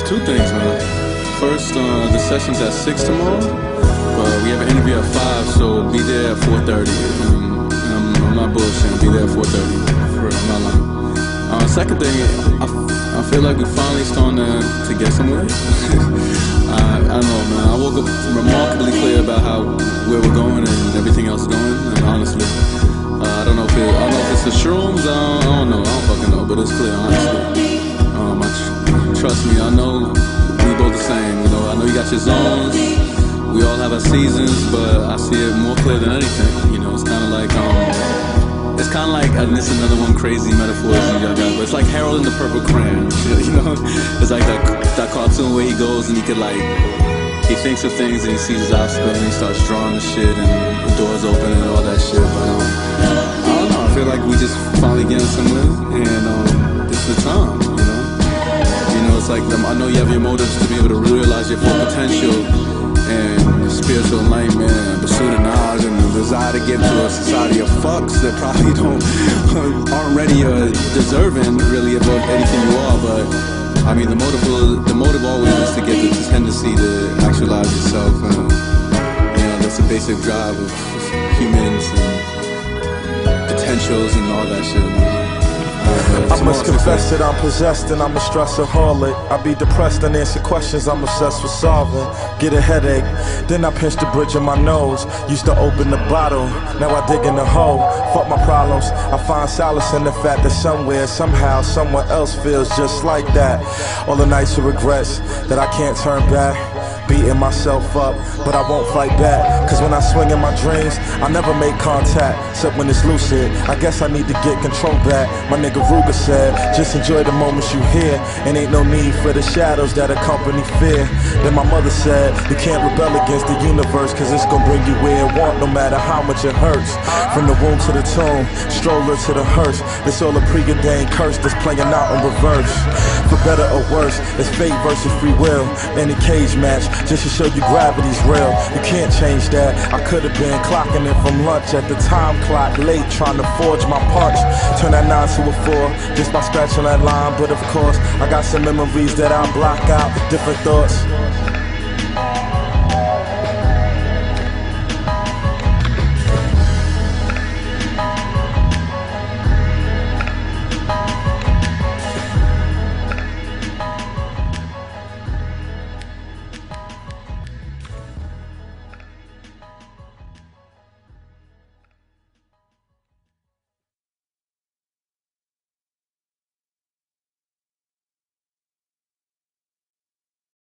Two things, man. First, the session's at 6 tomorrow, but we have an interview at 5, so be there at 4:30. I'm not bullshitting, be there at 4:30. For real, I'm not lying. Second thing, I feel like we're finally starting to get somewhere. I don't know, man. I woke up remarkably clear about where we're going and everything else is going, and honestly, I don't know if it's the shrooms, I don't know, I don't fucking know, but it's clear, honestly. Trust me, I know we both the same, you know. I know you got your zones, we all have our seasons, but I see it more clear than anything, you know. It's kind of like, and this is another one crazy metaphor you got, but it's like Harold and the Purple Crayon, you know. It's like that cartoon where he goes and he thinks of things and he sees his obstacle and he starts drawing the shit and the doors open and all that shit, but I don't know, I feel like we just finally getting somewhere, and this is the time, you know. It's like, I know you have your motives to be able to realize your full potential and spiritual enlightenment and pursuit of knowledge and the desire to get to a society of fucks that probably aren't ready or deserving really about anything you are. But I mean, the motive always is to get the tendency to actualize yourself, and that's the basic drive of humans and potentials and all that shit. I must confess that I'm possessed and I'm a stressaholic. I be depressed and answer questions I'm obsessed with solving. Get a headache, then I pinch the bridge of my nose. Used to open the bottle, now I dig in the hole. Fuck my problems, I find solace in the fact that somewhere, somehow, someone else feels just like that. All the nights of regrets that I can't turn back. Beating myself up, but I won't fight back. Cause when I swing in my dreams, I never make contact, except when it's lucid. I guess I need to get control back. My nigga Ruger said, just enjoy the moments you hear, and ain't no need for the shadows that accompany fear. Then my mother said, you can't rebel against the universe, cause it's gonna bring you where it want, no matter how much it hurts. From the womb to the tomb, stroller to the hearse, it's all a preordained curse that's playing out in reverse. For better or worse, it's fate versus free will. In a cage match, just to show you gravity's real. You can't change that. I could've been clocking it from lunch at the time clock, late trying to forge my punch. Turn that 9 to a 4, just by scratching that line. But of course, I got some memories that I block out, different thoughts.